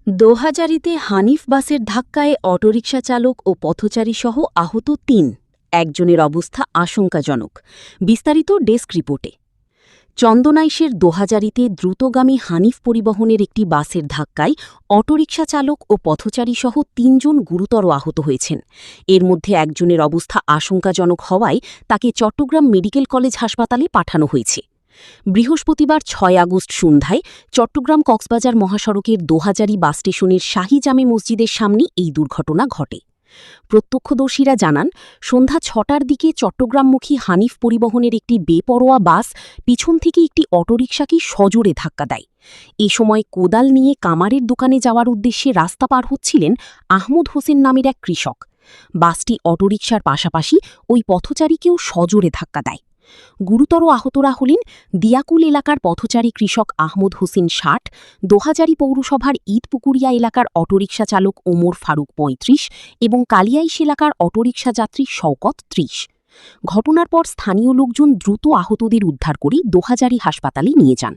দোহাজারীতে হানিফ বাসের ধাক্কায় অটোরিকশা চালক ও পথচারীসহ আহত ৩। একজনের অবস্থা আশঙ্কাজনক। বিস্তারিত ডেস্ক রিপোর্টে। চন্দনাইশের দোহাজারীতে দ্রুতগামী হানিফ পরিবহনের একটি বাসের ধাক্কায় অটোরিকশা চালক ও পথচারীসহ ৩ জন গুরুতর আহত হয়েছেন। এর মধ্যে একজনের অবস্থা আশঙ্কাজনক হওয়ায় তাকে চট্টগ্রাম মেডিকেল কলেজ হাসপাতালে পাঠানো হয়েছে। বৃহস্পতিবার ৬ আগস্ট সন্ধ্যায় চট্টগ্রাম কক্সবাজার মহাসড়কের দোহাজারী বাস স্টেশনের শাহী জামে মসজিদের সামনে এই দুর্ঘটনা ঘটে। প্রত্যক্ষদর্শীরা জানান, সন্ধ্যা ৬টার দিকে চট্টগ্রামমুখী হানিফ পরিবহনের একটি বেপরোয়া বাস পিছন থেকে একটি অটোরিকশাকে সজোরে ধাক্কা দেয়। এ সময় কোদাল নিয়ে কামারের দোকানে যাওয়ার উদ্দেশ্যে রাস্তা পার হচ্ছিলেন আহমদ হোসেন নামের এক কৃষক। বাসটি অটোরিকশার পাশাপাশি ওই পথচারীকেও সজোরে ধাক্কা দেয়। গুরুতর আহতরা হলেন দিয়াকুল এলাকার পথচারী কৃষক আহমদ হোসেন ৬০, দোহাজারী পৌরসভার ঈদপুকুরিয়া এলাকার অটোরিকশা চালক ওমর ফারুক ৩৫ এবং কালিয়াইশ এলাকার অটোরিকশা যাত্রী শওকত ৩০। ঘটনার পর স্থানীয় লোকজন দ্রুত আহতদের উদ্ধার করে দোহাজারী হাসপাতালে নিয়ে যান।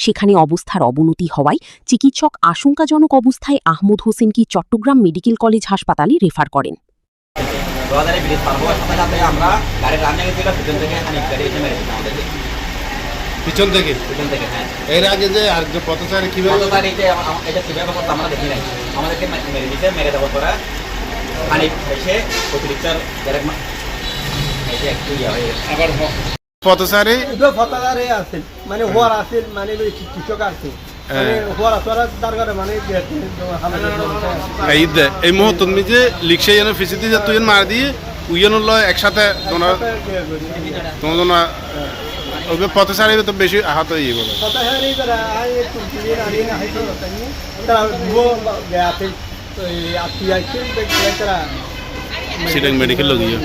সেখানে অবস্থার অবনতি হওয়ায় চিকিৎসক আশঙ্কাজনক অবস্থায় আহমদ হোসেনকে চট্টগ্রাম মেডিকেল কলেজ হাসপাতালে রেফার করেন। পিছন থেকে হ্যাঁ। এর আগে যে আর যে পথচারী কিভাবে এটা কিভাবে করতে আমরা দেখি নাই। আমাদেরকে মেরে দিতে, মেরে দেওয়ার পরে হানিফ এসে অতিরিক্তার এসে একটু হয়ে আবার পথচারী ফতাদারে আছে মানে হওয়ার আছে মানে কৃষক আছে মানে হওয়ার আছে তার কারণে মানে এই মুহূর্তে তুমি যে লিখছে যেন ফিসিতে যে তুই মার দিয়ে উইয়েন লয় একসাথে তোমার ওই পথচারী তো বেশি আহত হয়ে বলে সিটাং মেডিকেল লগিয়ে